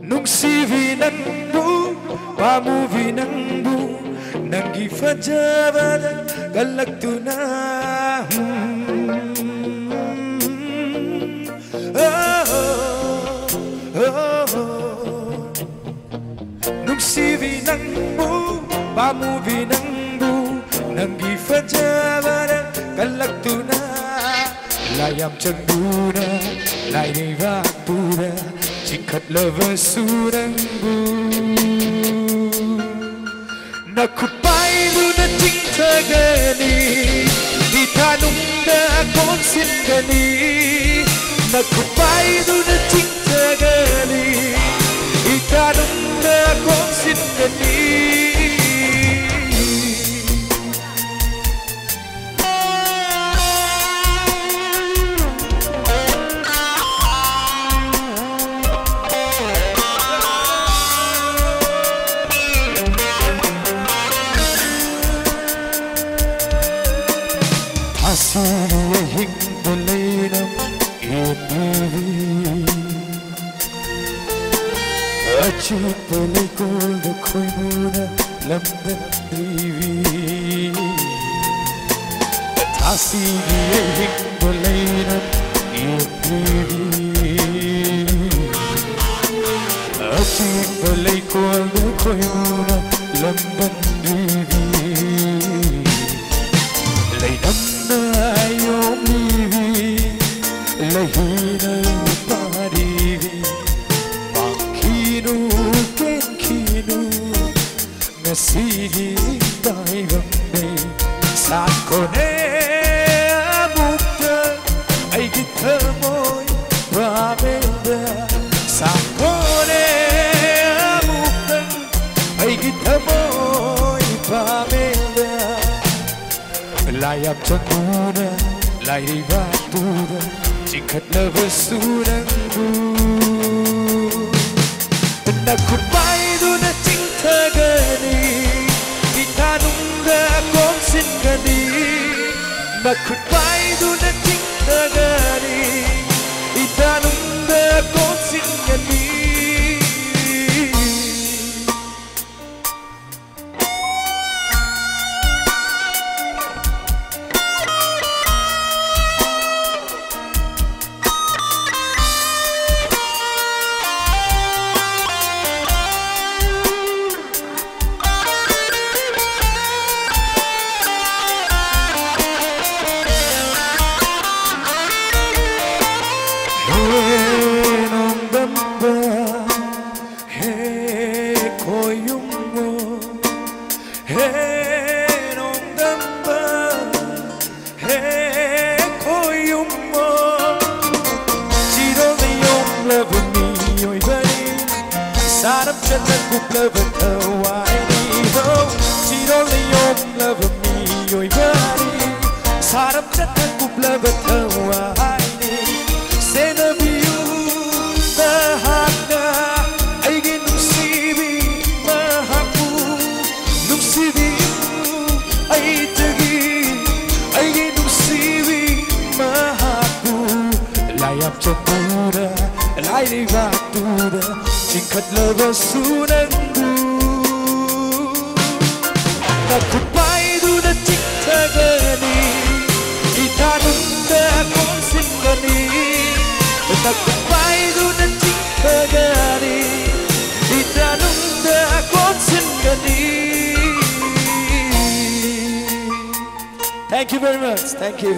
Nungsivi nanbu, pamuvi nanbu, nangi fajabada galaktuna. Nungsivi nanbu, pamuvi nanbu, nangi fajabada galaktuna. Layam chanduna, layai vakpura. Chikat lava suranggu Nakupai duna cinta gani Di tanunda konsin gani Nakupai duna cinta gani Di tanunda konsin gani Asana hing dalinam inivi Achi pale kol da khoi muna lamdan drivi Thasi hing dalinam inivi Achi pale kol da khoi muna lamdan drivi Lainam Lahina parivi Makinu kenkinu Nasihi daivamne Sakone amukta Aigi thamoy pramenda Sakone amukta Aigi thamoy pramenda Layap chanduna Lai vaktura Chikat lava suranggu Nakupai duna cinta gani Itanunda konsin gani Nakupai duna cinta gani Itanunda konsin gani Sarap chata kuplava tawai ho Chiroli om lava mi oi bari Sarap chata kuplava tawai Sena biu mahakna Aigi nusibi mahaku Nusibi aitagi Aigi nusibi mahaku Layap chatura Lai vaktura Chikat lava suranggu Nakupai duna cinta gani Itanunda konsin gani Nakupai duna cinta gani Itanunda konsin gani Thank you very much. Thank you.